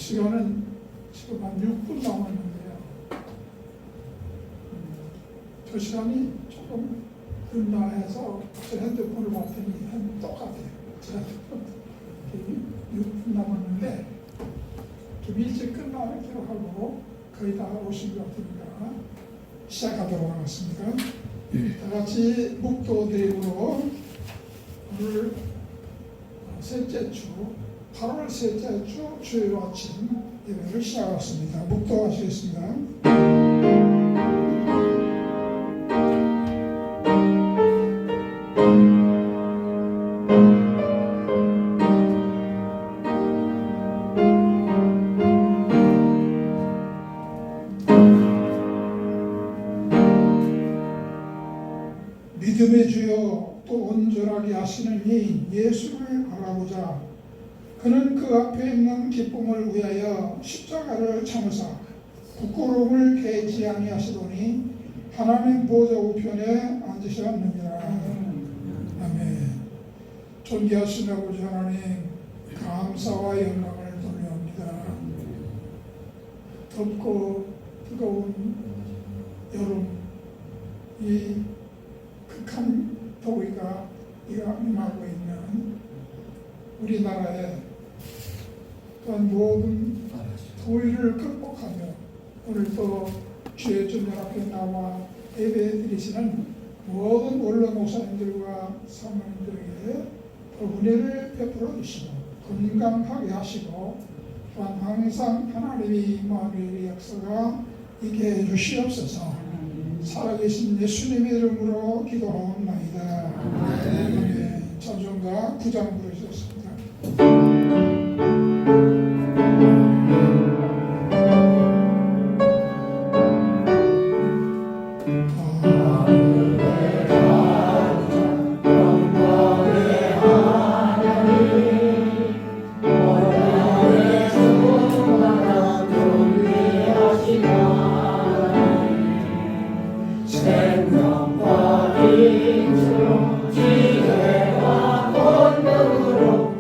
시간은 지금 한 6분 남았는데요. 저 시간이 조금 늦나 해서 제 핸드폰을 봤더니 똑같아요. 제 핸드폰 6분 남았는데 좀 일찍 끝나는 기록하고 거의 다 오신 것 같으니까 시작하도록 하겠습니다. 다 같이 묵도대으로 오늘 셋째 주 8월 셋째 주 주일 아침 예배를 시작하겠습니다. 묵도하시겠습니다. 믿음의 주여 또 온전하게 하시는 이인 예수를 알아보자. 그는 그 앞에 있는 기쁨을 위하여 십자가를 참으사 부끄러움을 개의치 아니하시더니 하나님 보좌 우편에 앉으셨느니라. 아멘. 존귀하신 아버지 하나님, 감사와 영광을 돌려옵니다. 덥고 뜨거운 여름, 이 극한 더위가 임하고 있는 우리나라에 또한 모든 더위를 극복하며 오늘도 주의 전면 앞에 나와 예배드리시는 모든 원로 목사님들과 사모님들에게 은혜를 베풀어 주시고 건강하게 하시고 또한 항상 하나님의 임마누엘의 역사가 있게 해주시옵소서. 살아계신 예수님의 이름으로 기도하옵나이다. 아멘. 찬송가 9장 부르셨습니다. 생명과 인수로 지혜와 권능으로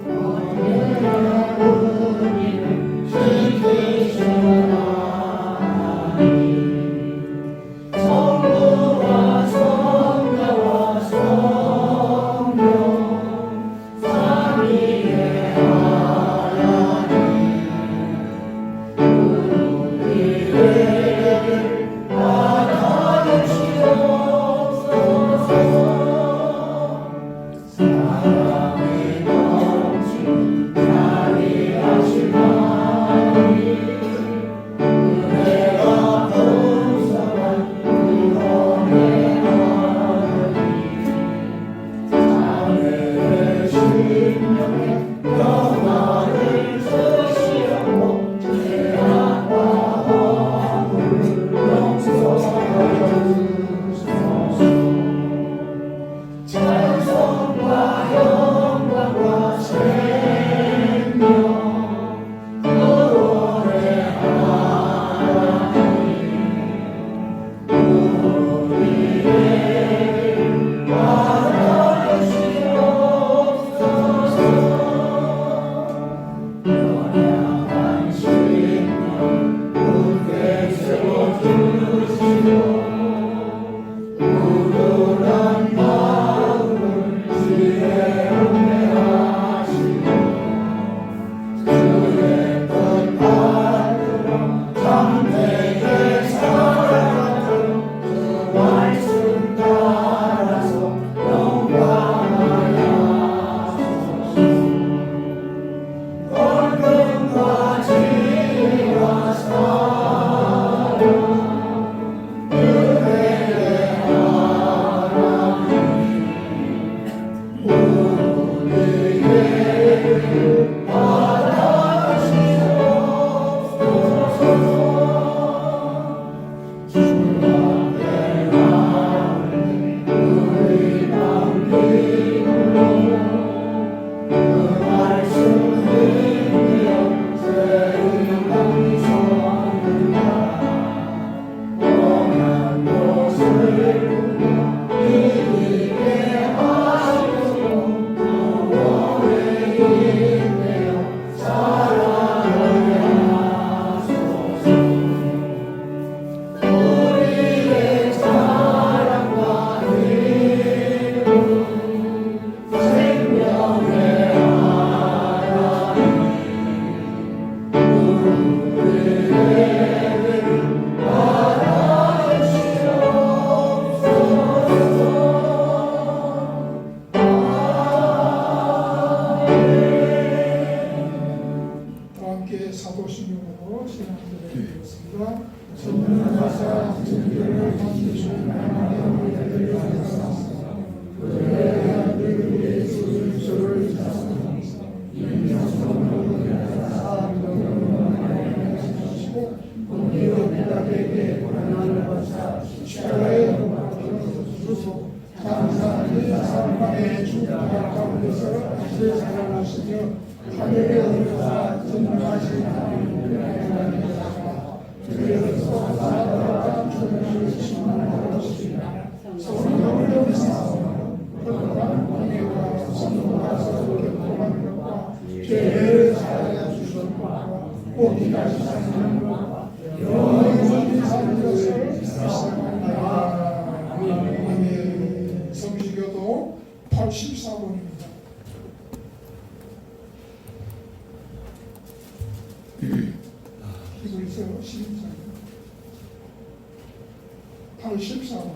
소식으로 진행드리겠습니다. 전능하사 진리를 만드신 하나님을 드리옵소서. 그의 아들 예수 그리스도를 자랑하고 인성으로 사람들을 만나시고 본디오 빌라에게 고난을 받사 십자가에 못 박히시고 장사하는 사람의 죽음을 가운데서 다시 살아나시며 하늘에 올라가 전능하신 하나님을 하나님이시라. 그래서 사람과 주님을 충만하시리라. 성령을 영사하며 그러한 공의와 성도가서 교통하는 것과 죄를 사하여 주신 것과 복이가 사는 것과 영원히 사는 것을 믿습니다. 아멘. 성지교도 84번입니다. 히브리서 12장 84번.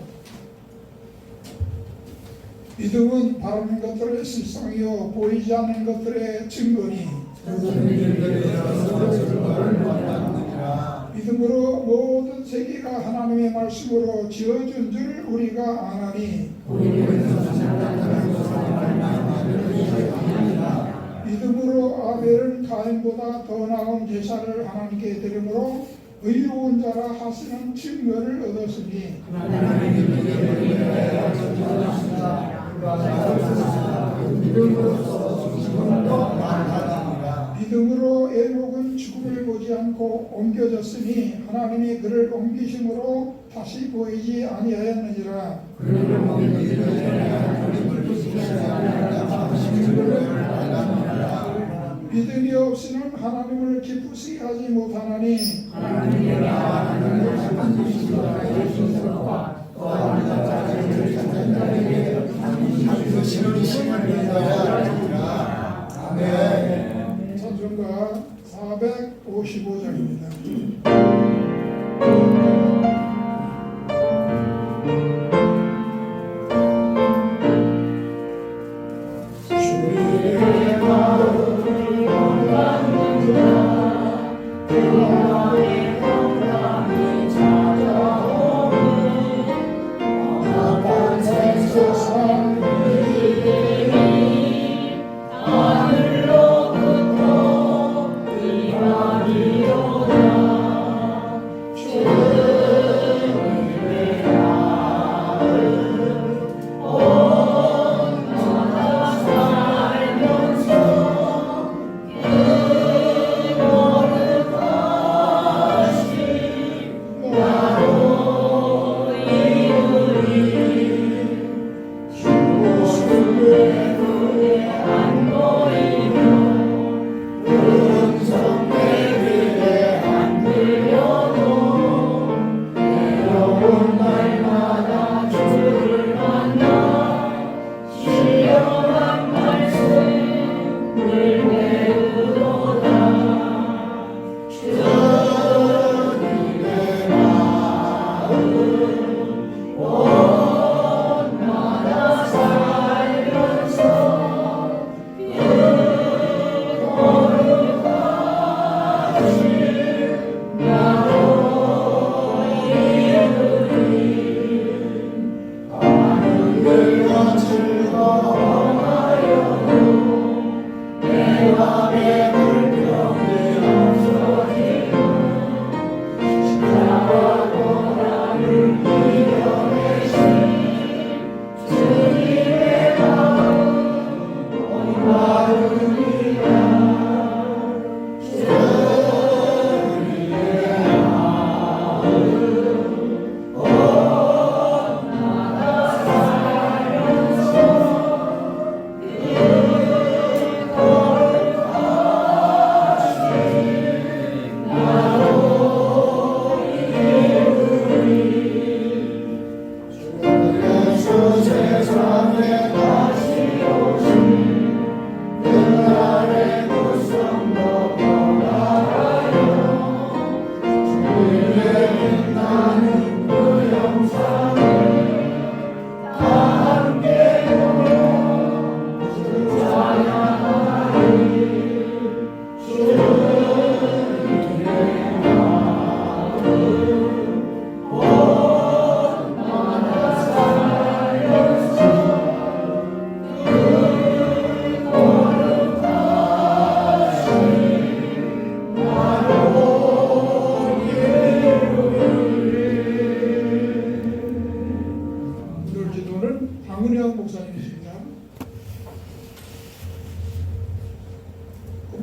믿음은 바라는 것들의 실상이요 보이지 않는 것들의 증거니 믿음으로 모든 세계가 하나님의 말씀으로 지어준 줄 우리가 아나니 믿음으로 아벨은 가인보다 더 나은 제사를 하나님께 드림으로 의로운 자라 하시는 증거를 얻었으니 믿음으로 에녹은 죽음을 보지 않고 옮겨졌으니 하나님이 그를 옮기심으로 다시 보이지 아니하였느니라. 믿음이 없이는 하나님을 기쁘시게 하지 못하나니 찬송가 455장입니다.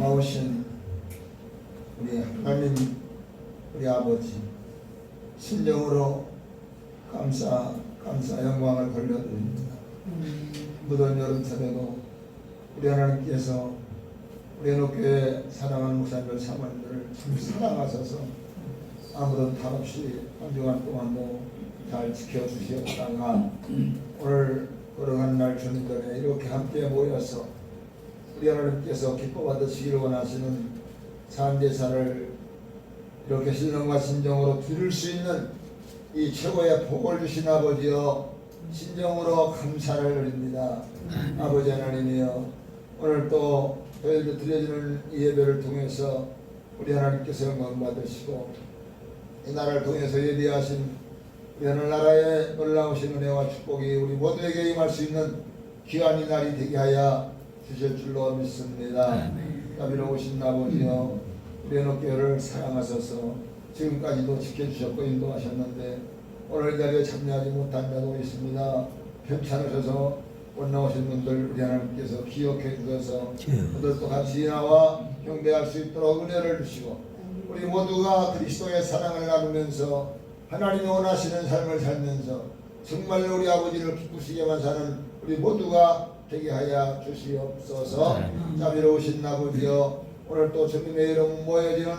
고마우신 우리 하나님, 우리 아버지, 신령으로 감사 영광을 돌려드립니다. 무더운 여름 새벽도 우리 하나님께서 우리 한옥교회 사랑하는 목사님들 사모님들을 참 사랑하셔서 아무런 탈 없이 한 주간 동안도 잘 지켜주셨다가 오늘 걸어가는 날 주님들에 이렇게 함께 모여서 우리 하나님께서 기뻐 받으시기를 원하시는 삶제사를 이렇게 신령과 진정으로 드릴 수 있는 이 최고의 복을 주신 아버지여, 진정으로 감사를 드립니다. 아버지 하나님이여, 오늘 또 저희들 드려지는 이 예배를 통해서 우리 하나님께서 영광 받으시고 이 나라를 통해서 예비하신 우리 하늘나라의 놀라우신 은혜와 축복이 우리 모두에게 임할 수 있는 귀한 이 날이 되게 하여 주실 줄로 믿습니다. 자비로우신 아버지여, 우리 한옥교회를 사랑하셔서 지금까지도 지켜주셨고 인도하셨는데 오늘 자리에 참여하지 못한 자도 있습니다. 편찮으셔서 못 나오신 분들 우리 하나님께서 기억해 주셔서 그들도 같이 나와 경배할 수 있도록 은혜를 주시고 우리 모두가 그리스도의 사랑을 나누면서 하나님이 원하시는 삶을 살면서 정말로 우리 아버지를 기쁘시게만 사는 우리 모두가 되게 하여 주시옵소서. 자비로우신 아버지여, 오늘 또 주님의 이름 모여지는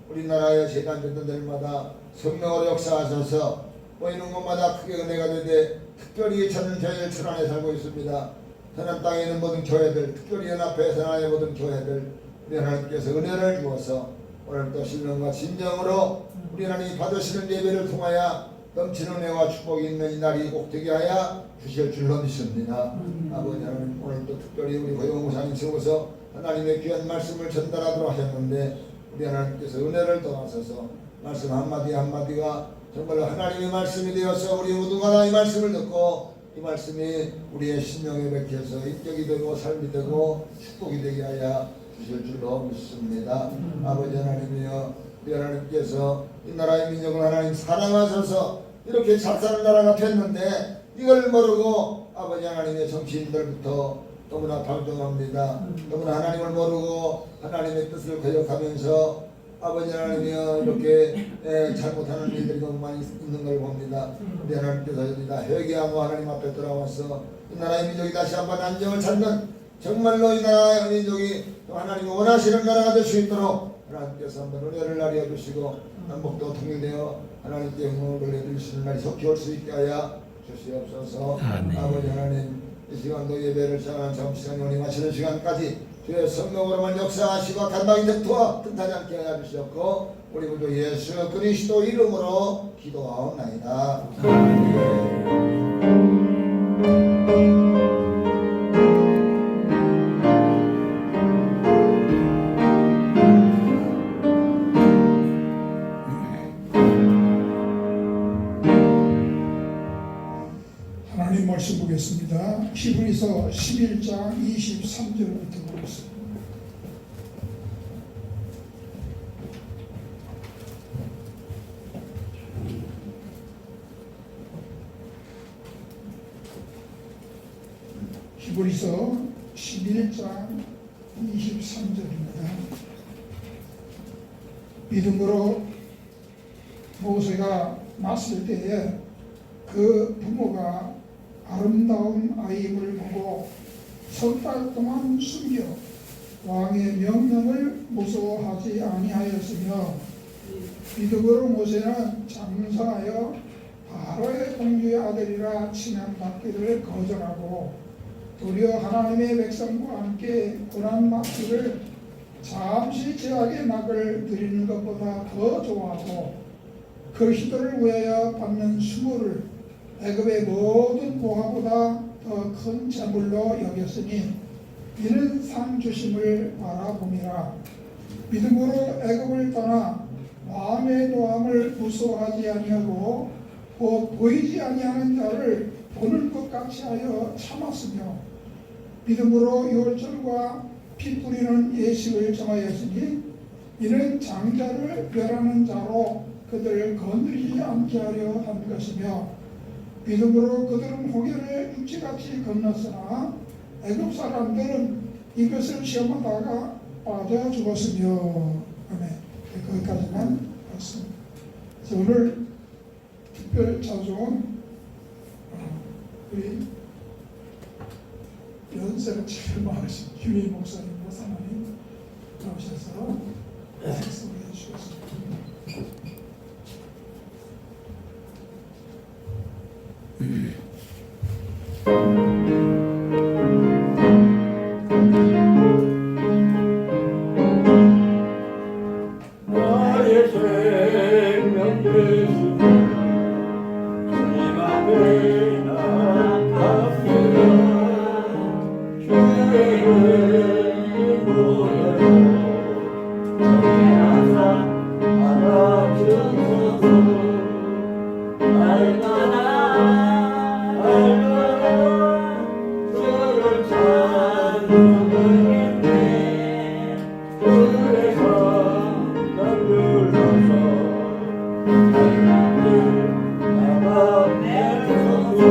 우리나라의 재단전들마다 성령으로 역사하셔서 모이는 곳마다 크게 은혜가 되되 특별히 저는 저희들 천안에 살고 있습니다. 천안 땅에 있는 모든 교회들, 특별히 연합회 천안의 모든 교회들 우리 하나님께서 은혜를 주어서 오늘 또 신령과 진정으로 우리 하나님이 받으시는 예배를 통하여 넘치는 은혜와 축복이 있는 이 날이 꼭 되게 하여 주실 줄로 믿습니다. 아버지 하나님, 오늘 또 특별히 우리 고용 목사님 세워서 하나님의 귀한 말씀을 전달하도록 하셨는데 우리 하나님께서 은혜를 더하셔서 말씀 한마디 한마디가 정말로 하나님의 말씀이 되어서 우리 모두가 다 이 말씀을 듣고 이 말씀이 우리의 심령에 박혀서 인격이 되고 삶이 되고 축복이 되게 하여 주실 줄로 믿습니다. 아버지 하나님이여, 우리 하나님께서 이 나라의 민족을 하나님 사랑하셔서 이렇게 잘 사는 나라가 됐는데 이걸 모르고 아버지 하나님의 정치인들부터 너무나 방종합니다. 너무나 하나님을 모르고 하나님의 뜻을 거역하면서 아버지 하나님이여 이렇게 잘못하는 일들이 너무 많이 있는 걸 봅니다. 우리 하나님께서 여기 다 회개하고 하나님 앞에 돌아와서 이 나라의 민족이 다시 한번 안정을 찾는 정말로 이 나라의 민족이 하나님이 원하시는 나라가 될 수 있도록 하나님께서 한번 은혜를 나려 주시고 남북도 통일되어 하나님께 응원을 내주시는 날이 속히 올 수 있게 하여 주시옵소서. 아버지 하나님, 이 시간도 예배를 시작하는 참 시간이 오니 마치는 시간까지 주의 성령으로만 역사하시고 간당히 득도와 틈타지 않게 하여 주셨고 우리 모두 예수 그리스도 이름으로 기도하옵나이다. 하나님 말씀 보겠습니다. 히브리서 11장 23절부터 보겠습니다. 히브리서 11장 23절입니다. 믿음으로 모세가 낳았을 때에 그 부모가 아름다운 아이를 보고 석 달 동안 숨겨 왕의 명령을 무서워하지 아니하였으며 믿음으로 모세는 장사하여 바로의 공주의 아들이라 칭함받기를 거절하고 도리어 하나님의 백성과 함께 고난 받기를 잠시 제약의 낙을 드리는 것보다 더 좋아하고 그리스도를 위하여 받는 수모를 애굽의 모든 보화보다 더 큰 재물로 여겼으니 이는 상 주심을 바라봄이라. 믿음으로 애굽을 떠나 왕의 노함을 무서워하지 아니하고 곧 보이지 아니하는 자를 보는 것 같이 하여 참았으며 믿음으로 유월절과 피 뿌리는 예식을 정하였으니 이는 장자를 멸하는 자로 그들을 건드리지 않게 하려 한 것이며 믿음으로 그들은 홍해를 육지같이 건넜으나 애굽 사람들은 이것을 시험하다가 빠져 죽었으며. 아멘. 거기까지만 말씀. 오늘 특별 자종 우리 연세가 제일 많으신 유희 목사님, 사모님 나오셔서 말씀을 해주셨습니다. 나의 생명 되시니 주님 앞에 나갑니다. 주의 이름 모여요 정해하사 알아주소서. 알만한 주를 찬송하겠네. 주의 성령 불러서 하나님 나가내소서.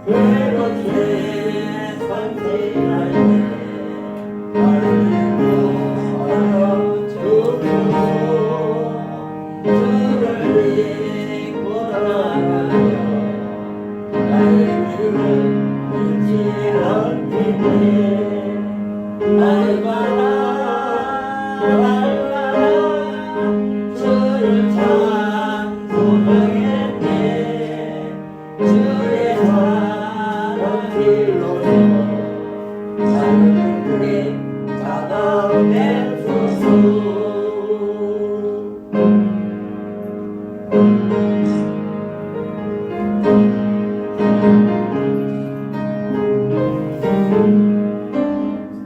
괴롭게 산지할 때 하나님도 알아주소서. 주를 믿고 나가며 나의 길을 잊지 않기를. 알만한 주를 찬송하겠네. 주의 사랑 길로서 삶을 찾아내소서.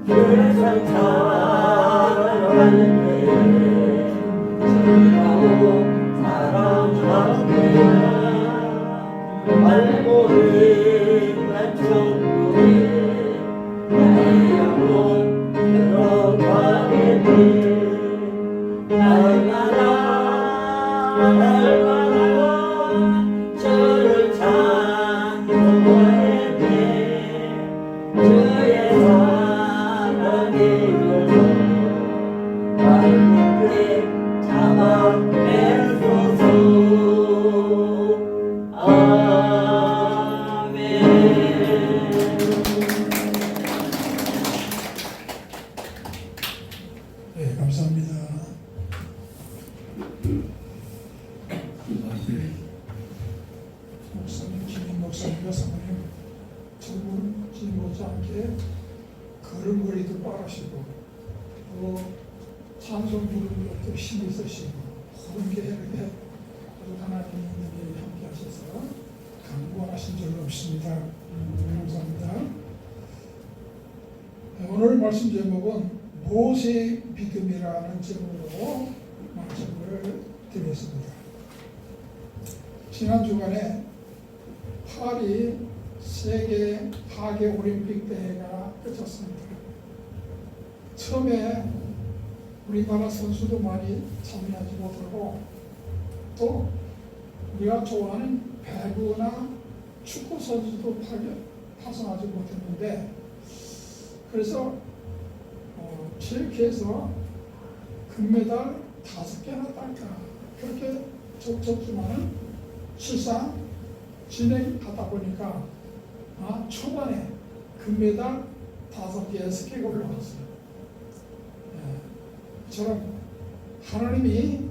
세상 살아가는데 즐거운 사랑하며 알고 있는 천국에 나의 영혼 들어가겠네. 날마다 주를 찬송하겠네. 주의 사랑이 흘러 나를 굳게 잡아내소서. 아멘. 네, 감사합니다. 목사님, 김인 목사님과 사모님 젊은지 못지않게 걸음걸이도 빠르시고 또 찬송 부르는 것도 힘이 있으시고 모든 게 이렇게 아주 하나님이 함께 하셔서 강구하신 줄 없습니다. 감사합니다. 오늘 말씀 제목은 모세의 믿음이라는 제목으로 말씀을 드리겠습니다. 지난 주간에 파리 세계 하계 올림픽 대회가 끝났습니다. 처음에 우리나라 선수도 많이 참여하지 못하고 또 우리가 좋아하는 배구나 축구 선수도 파송하지 못했는데 그래서 체육회에서 금메달 5개나 딸까 그렇게 적었지만은 실상 진행하다 보니까 초반에 금메달 5개, 6개가 올라왔어요. 저는 하나님이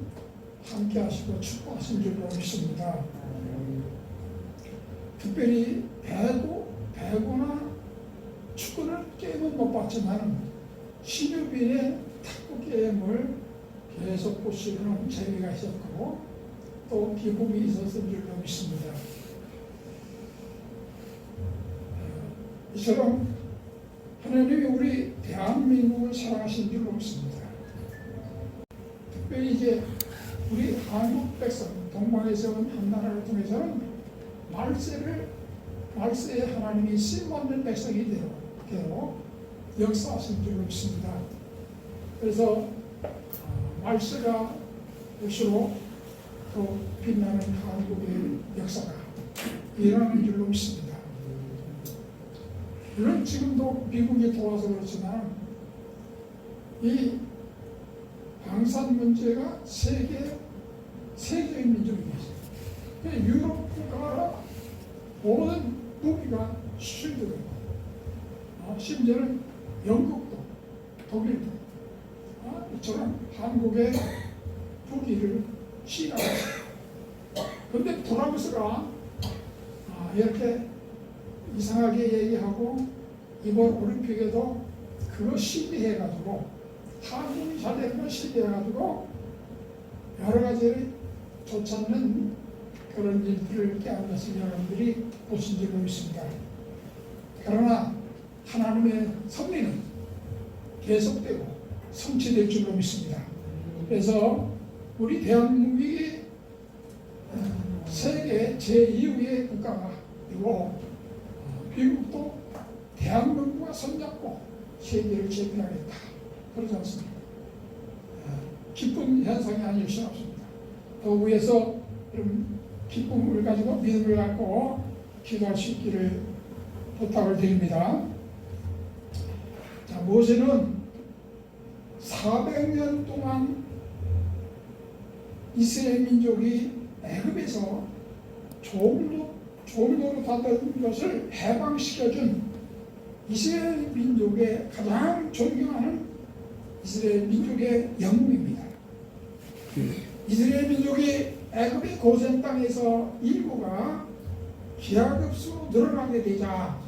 함께 하시고 축복하신 줄로 믿습니다. 특별히 배구나 축구를 게임은 못 봤지만 신유빈의 탁구 게임을 계속 보시는 재미가 있었고 또 기쁨이 있었을 줄로 믿습니다. 이처럼 하나님이 우리 대한민국을 사랑하신 줄로 믿습니다. 특별히 이제 우리 한국 백성, 동방에서 온 한나라를 통해서는 말세에 하나님이 쓰임없는 백성이 되어 역사하신 줄로 믿습니다. 그래서 말세가 올수록 더 빛나는 한국의 역사가 일어나는 줄로 믿습니다. 물론 지금도 미국이 도와서 그렇지만 이 방산 문제가 세계의 민족이 있어요. 유럽 국가라 모든 무기가 수출되고 심지어는 영국도 독일도 이처럼 한국의 무기를 시행하고 있어요. 그런데 프랑스가 이렇게 이상하게 얘기하고 이번 올림픽에도 그거 시비해가지고 한국이 잘되는 걸 시비해가지고 여러 가지 좋지 않는 그런 일들을 깨한 것을 여러분들이 보신 적이 있습니다. 그러나 하나님의 섭리는 계속되고 성취될 줄로 믿습니다. 그래서 우리 대한민국이 세계 제2위의 국가가 되고 미국도 대한민국과 손잡고 세계를 제패하겠다. 그러지 않습니까? 기쁜 현상이 아닐 수 없습니다. 더 위에서 기쁨을 가지고 믿음을 갖고 기도할 수 있기를 부탁을 드립니다. 자, 모세는 400년 동안 이스라엘 민족이 애굽에서 종로로 다던 것을 해방시켜준 이스라엘 민족의 가장 존경하는 이스라엘 민족의 영웅입니다. 이스라엘 민족이 애굽의 고센 땅에서 인구가 기하급수로 늘어나게 되자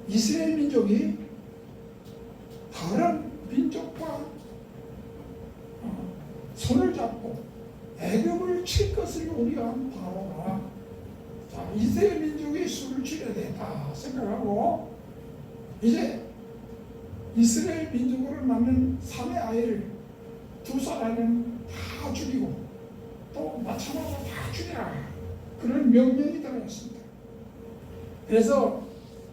이스라엘 민족이 다른 민족과 손을 잡고 애굽을 칠 것을 우려한 바로가 이스라엘 민족이 수를 줄여야 된다 생각하고 이제 이스라엘 민족으로 낳는 3의 아이를 2살에는 다 죽이고 또 마찬가지로 다 죽여라 그런 명령이 들어갔습니다. 그래서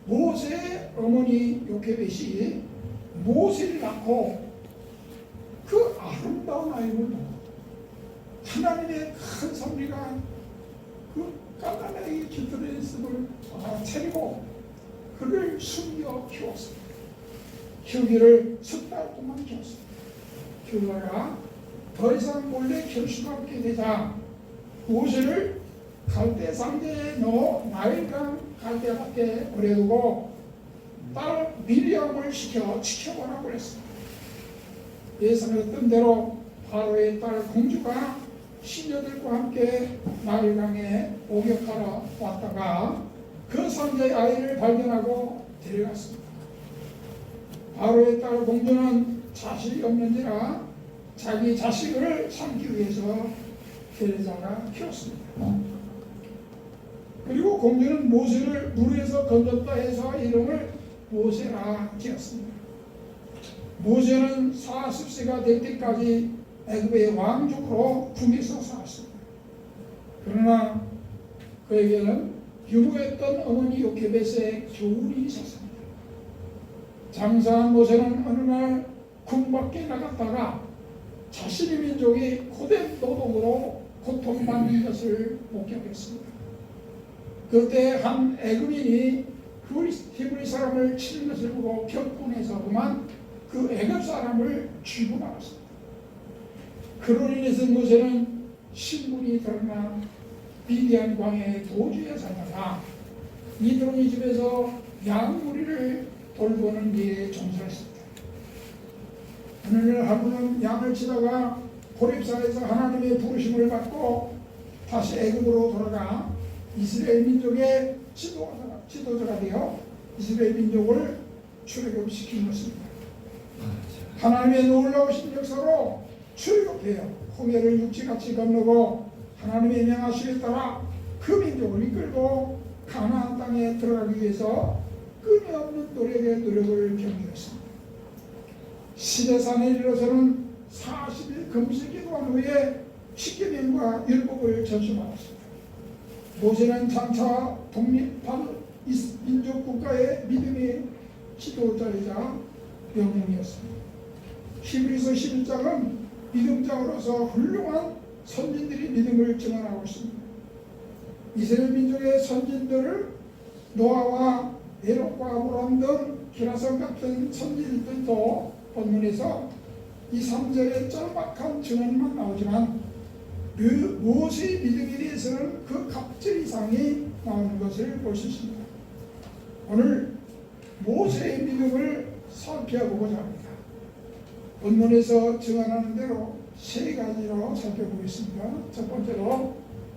모세의 어머니 요케벳이 모세를 낳고 그 아름다운 아이를 보고 하나님의 큰 섭리가 그 깐난아기 깃들에 있음을 차리고 그를 숨겨 키웠습니다. 키우기를 10달 동안 키웠습니다. 키우다가 더 이상 몰래 키울 수가 없게 되자 모세를 갈대 상자에 넣어 나일강 갈대밭에 버려두고 딸 미리암을 시켜 지켜보라고 그랬습니다. 예상했던 대로 바로의 딸 공주가 시녀들과 함께 나일강에 목욕하러 왔다가 그 상자의 아이를 발견하고 데려갔습니다. 바로의 딸 공주는 자식이 없는지라 자기 자식을 삼기 위해서 데려다가 키웠습니다. 그리고 공주는 모세를 물에서 건졌다 해서 이름을 모세라 지었습니다. 모세는 40세가 될 때까지 애굽의 왕족으로 궁에서 살았습니다. 그러나 그에게는 유부했던 어머니 요케벳의 교훈이 있었습니다. 장사한 모세는 어느 날 궁 밖에 나갔다가 자신의 민족이 고된 노동으로 고통받는 것을 목격했습니다. 그때 한 애굽인이 그 히브리 사람을 치는 것을 보고 격분해서 그만 그 애굽 사람을 쥐고 말았습니다. 그로 인해서 모세는 신분이 드러나 미디안 광야의 도주에 살다가 이드로니 집에서 양무리를 돌보는 일에 종사했습니다. 어느 날 하루는 양을 치다가 호렙산에서 하나님의 부르심을 받고 다시 애굽으로 돌아가 이스라엘 민족의 지도자가 되어 이스라엘 민족을 출애굽시킨 것입니다. 하나님의 놀라우신 역사로 출애굽하여 홍해를 육지같이 건너고 하나님의 명하심에 따라 그 민족을 이끌고 가나안 땅에 들어가기 위해서 끊임없는 노력을 경유했습니다. 시내산에 이르러서는 40일 금식 기도한 후에 십계명과 율법을 전수받았습니다. 모세는 장차 독립한 민족 국가의 믿음의 지도자이자 영웅이었습니다. 히브리서 11장은 믿음장으로서 훌륭한 선진들이 믿음을 증언하고 있습니다. 이스라엘 민족의 선진들을 노아와 에녹과 아브라함 등 기라성 같은 선지들도 본문에서 2, 3절의 짤막한 증언만 나오지만 모세의 믿음에 대해서는 그 갑절 이상이 나오는 것을 볼 수 있습니다. 오늘 모세의 믿음을 살펴보고자 합니다. 본문에서 증언하는 대로 세 가지로 살펴보겠습니다. 첫 번째로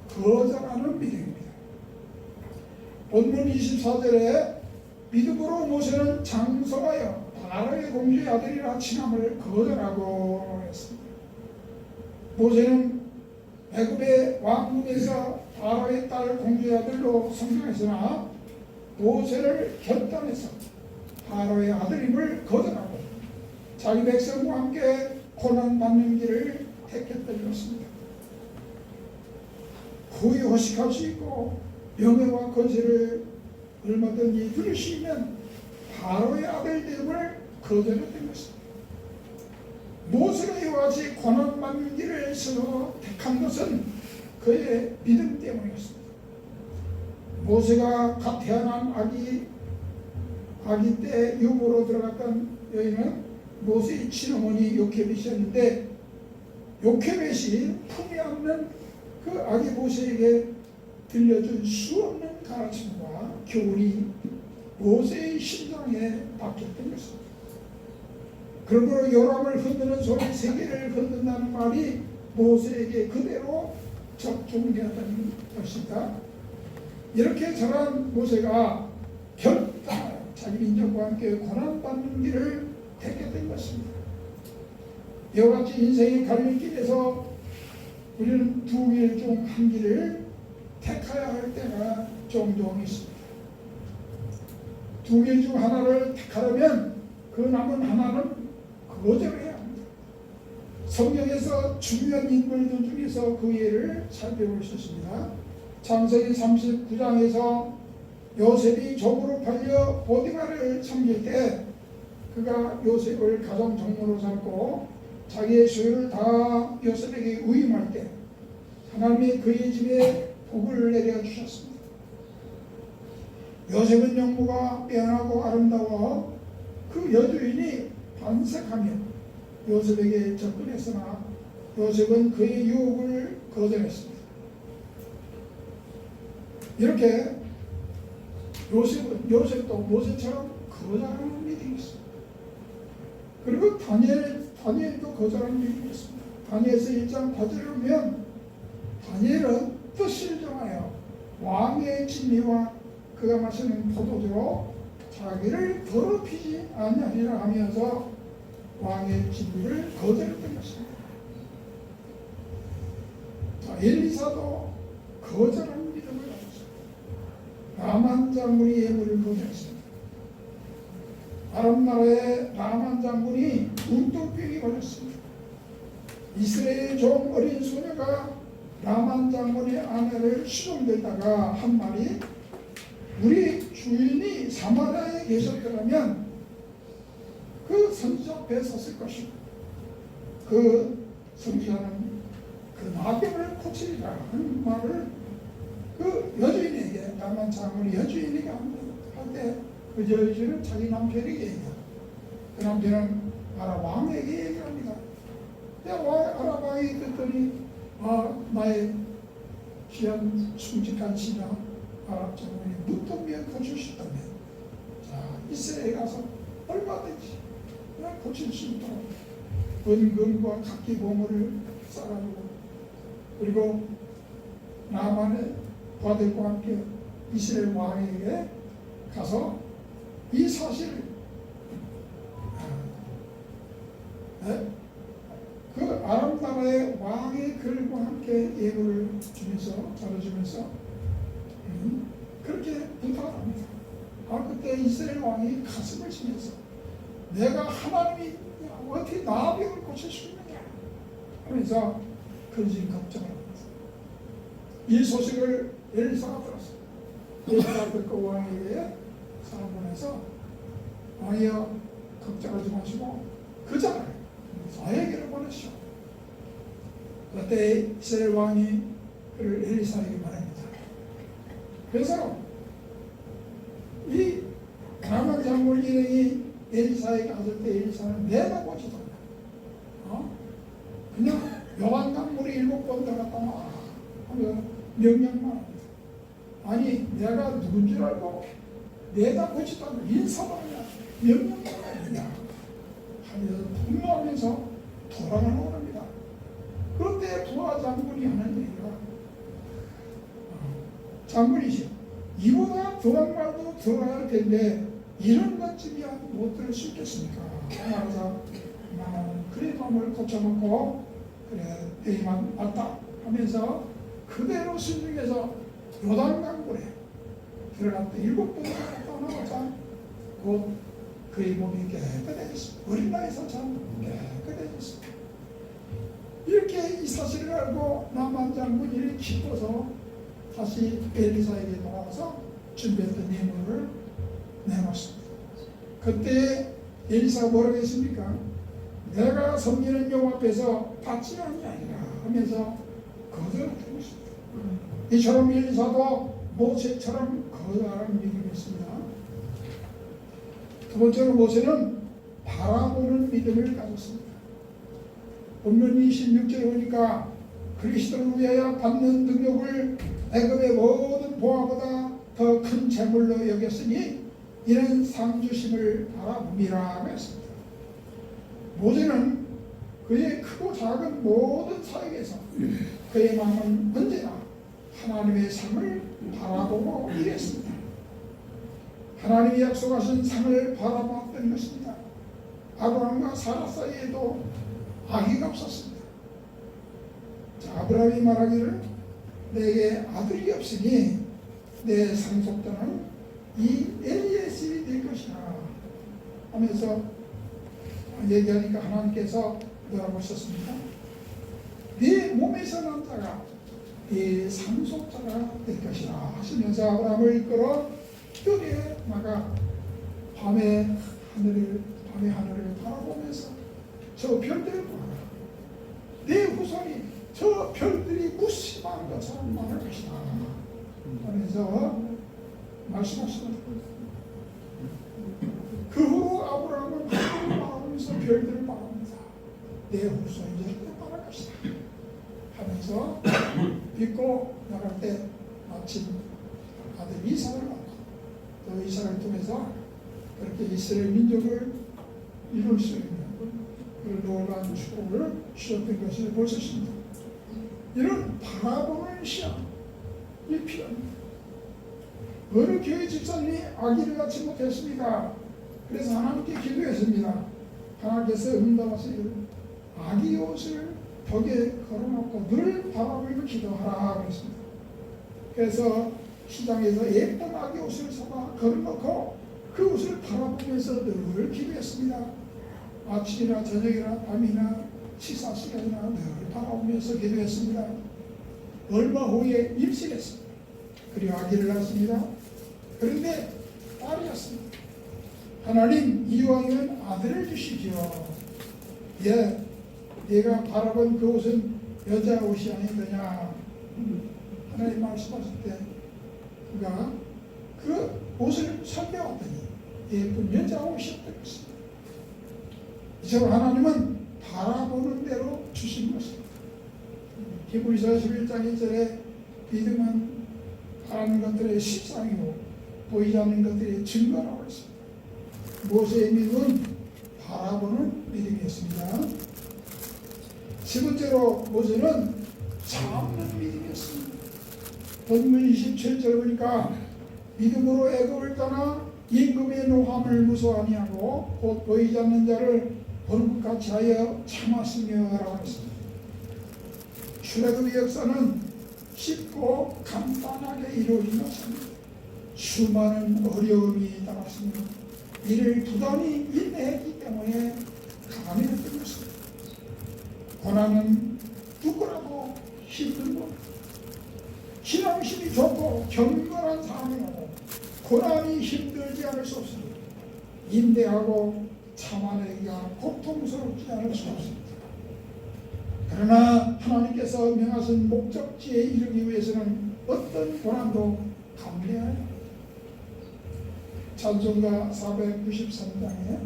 거절하는 믿음입니다. 본문 24절에 믿음으로 모세는 장성하여 바로의 공주의 아들이라 칭함을 거절하고 했습니다. 모세는 애굽의 왕궁에서 바로의 딸 공주의 아들로 성장했으나 모세를 결단해서 바로의 아들임을 거절하고 자기 백성과 함께 고난받는 길을 택했던 것입니다. 거의 호식할 수 있고 명예와 권세를 얼마든지 누릴 수 있는 바로의 아들 되음을 거절했던 것입니다. 모세가 이와 같이 고난받는 길을 택한 것은 그의 믿음 때문이었습니다. 모세가 갓 태어난 아기 때 유모로 들어갔던 여인은 모세의 친어머니 요케벳이었는데 요케벳이 품에 안는 그 아기 모세에게 들려준 수없는 가르침과 교훈이 모세의 심장에 박혔던 것입니다. 그러므로 요람을 흔드는 소리 세 개를 흔든다는 말이 모세에게 그대로 적중되었다는 것입니다. 이렇게 자란 모세가 결단하여 자기 민족과 함께 고난받는 길을 택했던 것입니다. 이와 같이 인생의 갈림길에서 우리는 두 길 중 한 길을 택해야 할 때가 종종 있습니다. 두 길 중 하나를 택하려면 그 남은 하나는 거절해야 합니다. 성경에서 중요한 인물들 중에서 그 예를 살펴볼 수 있습니다. 창세기 39장에서 요셉이 종으로 팔려 보디발을 섬길 때 그가 요셉을 가정 종로로 삼고 자기의 소유를 다 요셉에게 위임할 때 하나님이 그의 집에 복을 내려 주셨습니다. 요셉은 영모가 빼어나고 아름다워 그 여주인이 반색하며 요셉에게 접근했으나 요셉은 그의 유혹을 거절했습니다. 이렇게 요셉도 모세처럼 거절하는 믿음이 있습니다. 그리고 다니엘도 거절하는 믿음이 있습니다. 다니엘서 1장 8절에 보면 다니엘은 뜻을 정하여 왕의 진리와 그가 마시는 포도주로 자기를 더럽히지 아니하리라 하면서 왕의 진리를 거절했던 것입니다. 자, 엘리사도 거절하는 믿음을 가졌습니다. 나만 장군이 예물을 거절했습니다. 아람 나라의 나만 장군이 눈독병이 걸렸습니다. 이스라엘 종 어린 소녀가 나만 장군의 아내를 수종되다가 한 말이 우리 주인이 사마리아에 계셨더라면 그 선지자 앞에 섰을 것이고 그 선지자는 그 나병을 고치리라 하는 말을 그 여주인에게 나만 장군이 여주인에게 할 때 그 여주인은 자기 남편에게 얘기합니다. 그 남편은 아랍 왕에게 얘기합니다. 아랍 왕이 듣더니 나의 귀한 숭직한 신하 아랍 장군이 눈동면 고칠 수 있다면 자 이스라엘에 가서 얼마든지 고칠 수 있도록 은금과 각기 보물을 쌓아주고 그리고 나만의 부하들과 함께 이스라엘 왕에게 가서 이 사실을 그 아람 나라의 왕의 글과 함께 예물을 주면서 전해주면서 그렇게 부탁을 합니다. 그때 이스라엘 왕이 가슴을 치면서 내가 하나님이 어떻게 나병을 고칠 수 있느냐 하면서 근심 걱정을 합니다. 이 소식을 엘리사가 들었습니다. 엘리사가 듣고 왕에게 사람 보내서 왕이여 걱정하지 마시고 그 자를 저에게로 보내시오. 그때 이스라엘 왕이 그를 엘리사에게 말합니다. 그래서 이 나만 장군 일행이 엘리사에게 갔을 때 엘리사는 내다보지도 않아. 그냥 요한강 물에 7번 들어갔다 와 하면 명령만 합니다. 아니 내가 누군 줄 알고 내다보지도 않고 인사방이야 명령만 합니다 하면서 분노하면서 돌아가는 겁니다. 그런데 부하 장군이 하는 얘기가 장군이시여 이보다 도망가도 들어갈 텐데 이런 것쯤이야 못 들을 수 있겠습니까? 그래서 나는 그래 마음을 고쳐놓고 그래 내만 왔다 하면서 그대로 순종해서 요단강물에 들어갔다 7번 들어갔다 나왔다 곧 그의 몸이 깨끗해졌습니다. 어린 나이에서 참 깨끗해졌습니다. 이렇게 이 사실을 알고 나만 장군이 기뻐서 다시 엘리사에게 돌아와서 준비했던 예물을 내놓습니다. 그때 엘리사가 뭐라고 했습니까? 내가 섬기는 여호와 앞에서 바치란이 아니라 하면서 거절하고 있습니다. 이처럼 엘리사도 모세처럼 거절하는 믿음이었습니다. 두 번째로 모세는 바라보는 믿음을 가졌습니다. 본문 26절에 보니까 그리스도를 위하여 받는 능력을 애굽의 모든 보화보다 더 큰 재물로 여겼으니 이는 상 주심을 바라봄이라고 했습니다. 모세는 그의 크고 작은 모든 사역에서 그의 마음은 언제나 하나님의 상을 바라보고 일했습니다. 하나님이 약속하신 상을 바라봤던 것입니다. 아브라함과 사라 사이에도 아기가 없었습니다. 자, 아브라함이 말하기를 내게 아들이 없으니 내 상속자는 이 엘리에셀이 될 것이라 하면서 얘기하니까 하나님께서 뭐라고 하셨습니까? 네 몸에서 난 자가 네 상속자가 될 것이라 하시면서 아브라함을 이끌어 뜰에 나가 밤에 하늘을 바라보면서 저 별들을 보라. 내 후손이 저 별들이 무심한 것처럼 많을 것이다 하면서 말씀하시는 그 후 아브라함은 하늘을 바라보면서 별들을 바라봅니다. 내 후손이 절대 바랄 것이다 하면서 믿고 나갈 때 마침 아들 이삭을 낳고 또 이삭을 통해서 그렇게 이스라엘 민족을 이룰 수 있는 그 놀라운 축복을 주셨던 것을 볼 수 있습니다. 이런 바라보는 시험이 필요합니다. 어느 교회 집사님이 아기를 낳지 못했습니다. 그래서 하나님께 기도했습니다. 하나님께서 응답하셔서 아기 옷을 벽에 걸어놓고 늘 바라보며 기도하라 그랬습니다. 그래서 시장에서 예쁜 아기 옷을 사다 걸어놓고 그 옷을 바라보면서 늘 기도했습니다. 아침이나 저녁이나 밤이나 식사 시간이나 늘 바라보면서 기도했습니다. 얼마 후에 임신했습니다. 그리고 아기를 낳았습니다. 그런데 딸이었습니다. 하나님 이왕이면 아들을 주시지요. 예, 내가 바라본 그 옷은 여자 옷이 아니더냐. 하나님 말씀하실 때 그가 그 옷을 살펴봤더니 예쁜 여자 옷이었던 것입니다. 이처럼 하나님은 바라보는 대로 주신 것입니다. 히브리서 11장 1절에 믿음은 바라는 것들의 실상이고 보이지 않는 것들의 증거라고 했습니다. 모세의 믿음은 바라보는 믿음이었습니다. 세 번째로 모세는 참는 믿음이었습니다. 본문 27절 보니까 믿음으로 애굽을 떠나 임금의 노함을 무서워하니 하고 곧 보이지 않는 자를 보는 것 같이 하여 참았으며 라고 했습니다. 출애굽의 역사는 쉽고 간단하게 이루어진 것입니다. 수많은 어려움이 따랐습니다. 이를 부단히 인내했기 때문에 가능했던 것입니다. 고난은 누구라도 힘든 것, 신앙심이 좋고 경건한 사람이라고 고난이 힘들지 않을 수 없습니다. 인내하고 참아내기가 고통스럽지 않을 수 없습니다. 그러나 하나님께서 명하신 목적지에 이르기 위해서는 어떤 고난도 감내해야 합니다. 찬송가 493장에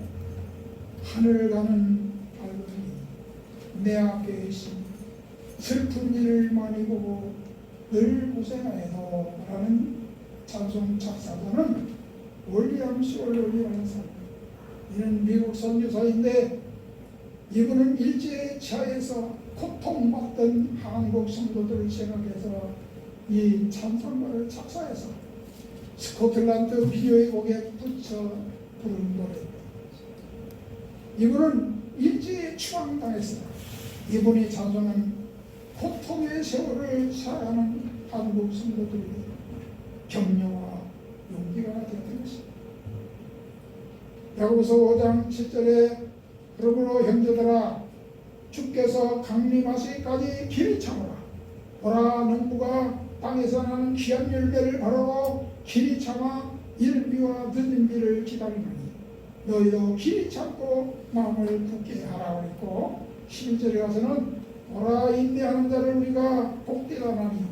하늘 가는 발걸음이 내 앞에 계신 슬픈 일을 많이 보고 늘 고생하여도 라는 찬송 작사자는 윌리엄 솔로리라는 사람. 이는 미국 선교사인데 이분은 일제 치하에서 고통받던 한국 성도들을 생각해서 이 찬송가를 작사해서 스코틀란드 비교의 곡에 붙여 부른 노래입니다. 이분은 일제에 추앙당했어요. 이분이 찬송한 고통의 세월을 살아가는 한국 성도들에게 격려와 용기가 되었던 것입니다. 야고보서 5장 7절에 그러므로 형제들아 주께서 강림하시기까지 길이 참으라. 보라 농부가 땅에서 나는 귀한 열매를 바라고 길이 참아 일비와 늦은 비를 기다리노니 너희도 길이 참고 마음을 굳게 하라 그랬고 11절에 가서는 보라 인내하는 자를 우리가 복되다 나니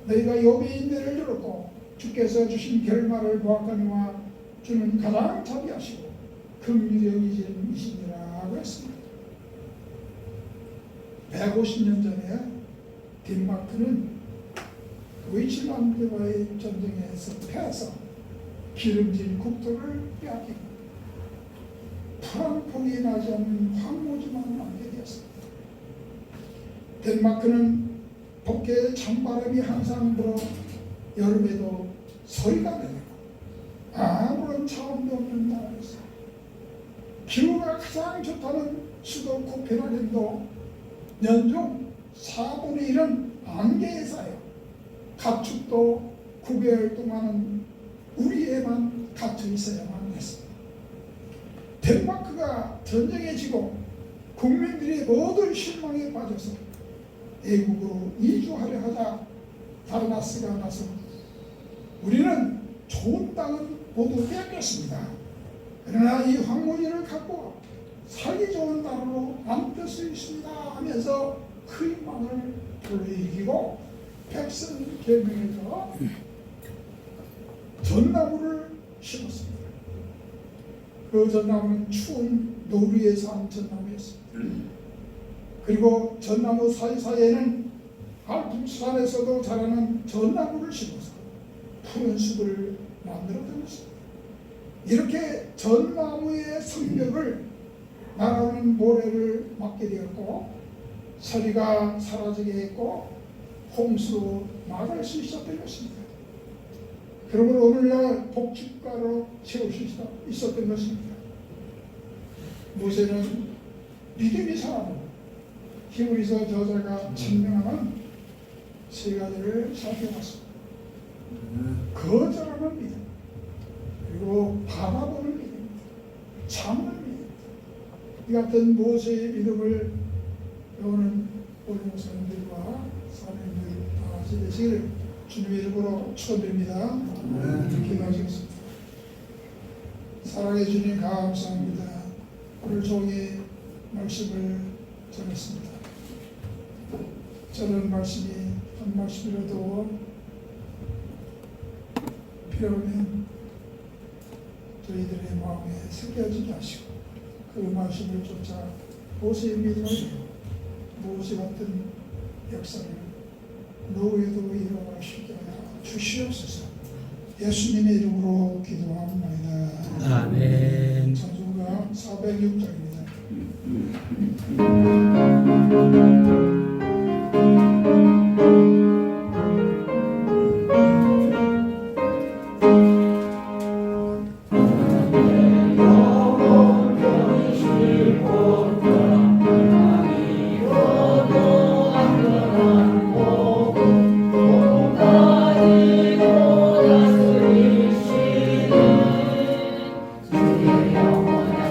너희가 욥의 인내를 들었고 주께서 주신 결말을 보았거니와 주는 가장 자비하시고 긍휼히 여기시는 이시니라고 했습니다. 150년 전에 덴마크는 도이칠란드와의 전쟁에서 패해서 기름진 국토를 빼앗기고 푸른폭이 나지 않는 황무지만 남게 되었습니다. 덴마크는 북에 찬바람이 항상 불어 여름에도 서리가 내리고 아무런 차원도 없는 나라였습니다. 기후가 가장 좋다는 수도 코펜하겐도 연중 4분의 1은 안개에 쌓여 가축도 9개월 동안은 우리에만 갇혀 있어야만 했습니다. 덴마크가 전쟁에 지고 국민들이 모두 실망에 빠져서 애국으로 이주하려 하자 다르나스가 나서 우리는 좋은 땅은 모두 빼앗겼습니다. 그러나 이 황무지를 갖고 살기 좋은 나라로 남길 수 있습니다 하면서 그 희망을 불러일으키고 백성 결명해서 전나무를 심었습니다. 그 전나무는 추운 노루에 산 전나무였습니다. 그리고 전나무 사이사이에는 알프스산에서도 자라는 전나무를 심어서 푸른 숲을 만들었던 것입니다. 이렇게 전나무의 성벽을 날아오는 모래를 막게 되었고 서리가 사라지게 했고 홍수로 막을 수 있었던 것입니다. 그러므로 오늘날 복지가로 세울 수 있었던 것입니다. 모세는 믿음이 사람으로 히브리서 저자가 증명하는 세 가지를 살펴봤습니다. 거절하는 믿음, 그리고 바라보는 믿음, 참는 믿음. 이 같은 모세의 믿음을 배우는 우리 목사님들과 사모님들 다 같이 되시기를 주님의 이름으로 축원드립니다. 기도하시겠습니다. 사랑해 주님 감사합니다. 오늘 종의 말씀을 전했습니다. 저는 말씀이 한 말씀이라도 필요하면 저희들의 마음에 새겨지게 하시고 그 말씀을 쫓아 모세의 믿음을 모세 같은 역사를 노후에도 이루어가시게 주시옵소서. 예수님의 이름으로 기도합니다. 아멘. 찬송가 406장입니다. 주의 영원한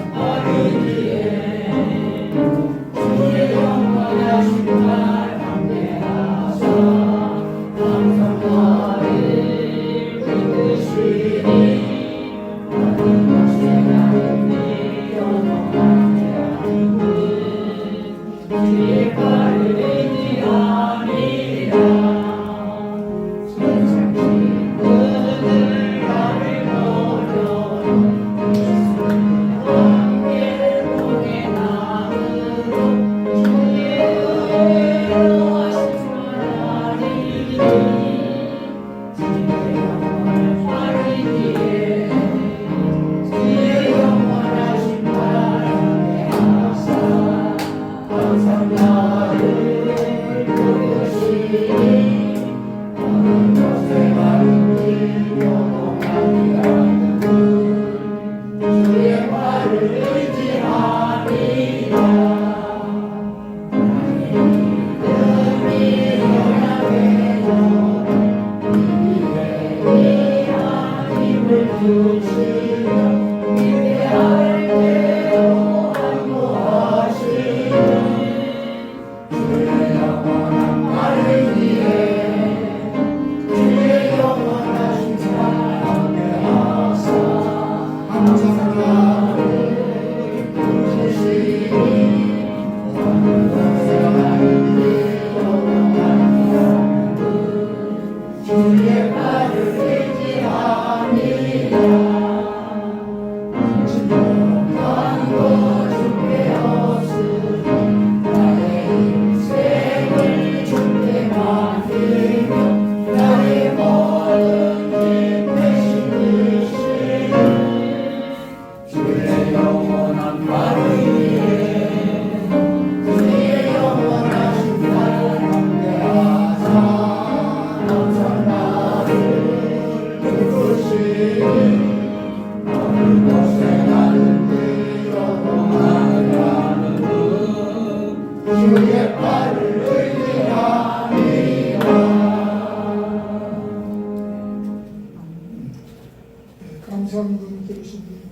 감사함을 들으십니다.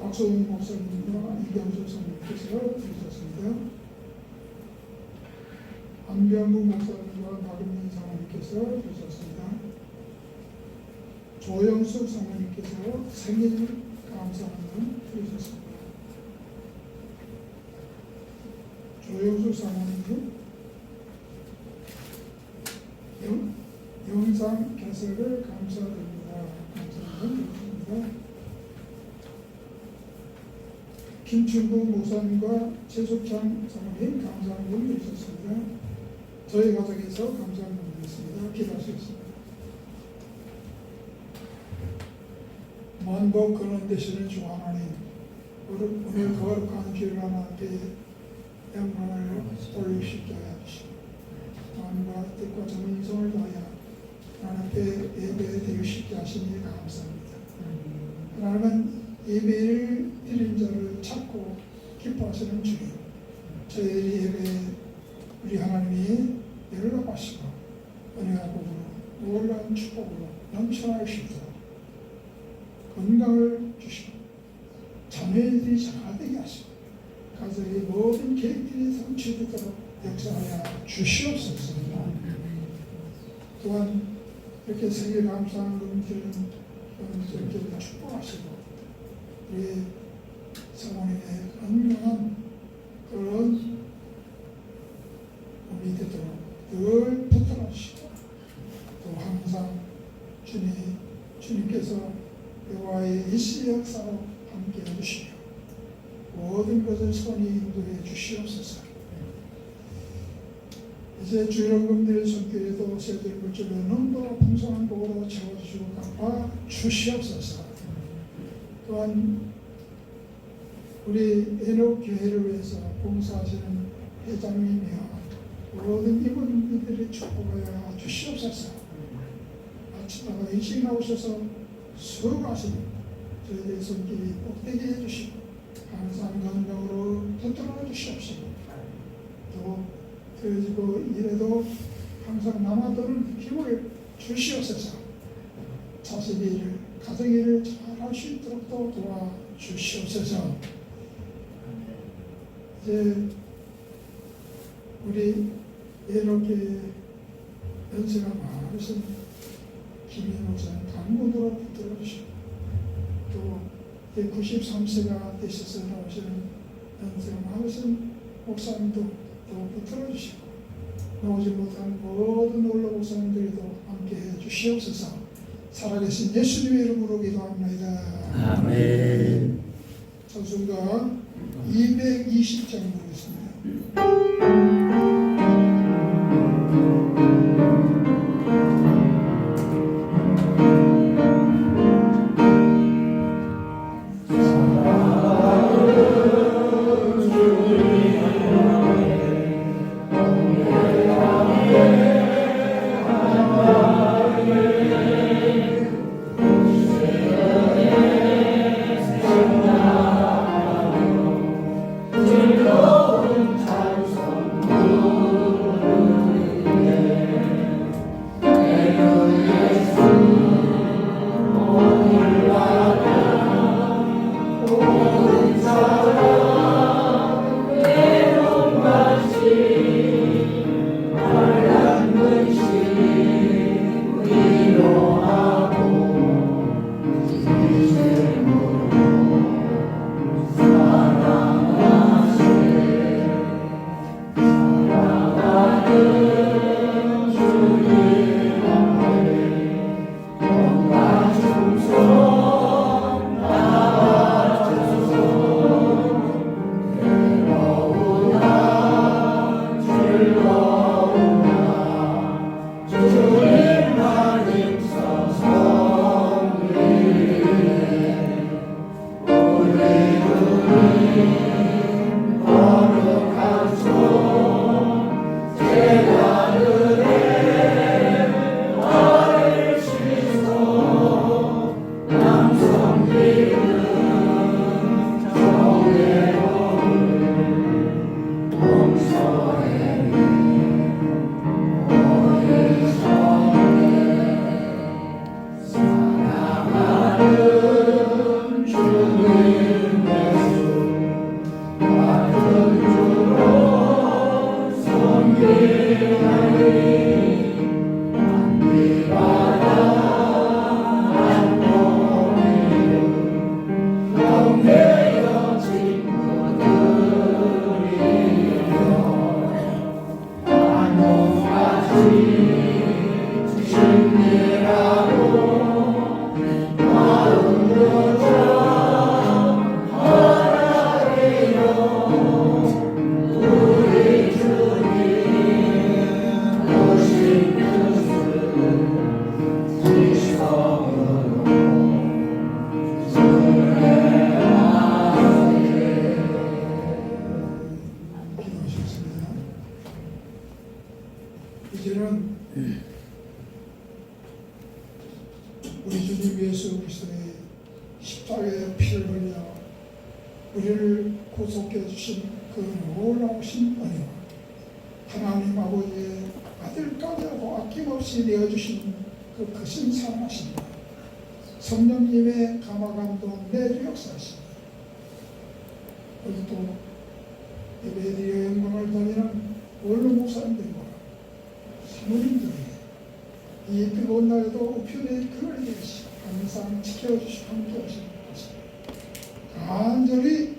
박소영 목사님과 이경수 선생님께서 드리셨습니다. 안병구 목사님과 박은민 사모님께서 드리셨습니다. 조영숙 사모님께서 생일 감사함을 드리셨습니다. 조영숙 사모님은 영상 개설을 감사드립니다. 감사합니다. 김춘구 목사님과 최숙창 사모님 감사함을 드리셨습니다. 저희 가족에서 감사함을 드리겠습니다. 기도하시겠습니다. 만복 근원 되시는 주 하나님, 오늘 거룩한 주일 하나님께 영광을 돌리시게 하여 주시고 마음과 뜻과 정성을 다하여 하나님께 예배드리고 싶게 하시니 감사합니다. 하나님은 예배를 드린 자를 찾고 기뻐하시는 주님, 저희의 예배 우리 하나님이 열납하시고 은혜와 복으로 놀라운 축복으로 넘쳐나게 하시고 건강을 주시고 자녀들이 잘 되게 하시고 가정의 모든 계획들이 성취되도록 역사하여 주시옵소서. 또한 이렇게 생일 감사하는 분들은 이렇게 축복하시고 우리 사모님의 건강한 그런 몸이 되도록 늘 붙들어 주시고 또 항상 주님께서 여호와의 일시 역사로 함께 해주시며 모든 것을 선히 인도해 주시옵소서. 이제 주일원금들의 손길에도 새들 물질로 능도 풍성한 복으로 채워주시고 갚아 주시옵소서. 또한 우리 애녹교회를 위해서 봉사하시는 회장님이며 모든 임원들의 축복하여 주시옵소서. 아침마다 일찍 나오셔서 수고하시는 저희들의 손길이 복되게 해주시고 항상 건강으로 붙들어 주시옵시고 또 그리고 이래도 항상 남아도는 힘을 주시옵소서. 자식의 일을 가정의 일을 잘할 수 있도록 또 도와주시옵소서. 이제 우리 예롭게 연세가 많으신 김인 목사님 강문으로 붙들어 주시고 또 93세가 되셔서 나오시는 연세가 많으신 목사님도 또 붙들어 주시고 나오지 못한 모든 올로 목사님들도 함께 해 주시옵소서. 살아계신 예수님의 이름으로 기도합니다. 아멘. 찬송가 220장 부르겠습니다. 주님 이제는 우리 주님 예수 그리스도의 십자가의 피를 흘려 우리를 구속해 주신 그 놀라우신 은혜와 하나님 아버지의 아들까지 하고 아낌없이 내어주신 그 크신 사랑하심과 성령님의 감화감동 내주 역사하심, 그리고 또 예배드리어 영광을 돌리는 원로 목사님들과 사모님들에게 이 뜨거운 날에도 우편에 그늘 계시 항상 지켜주시고 함께 하시는 것입니다. 간절히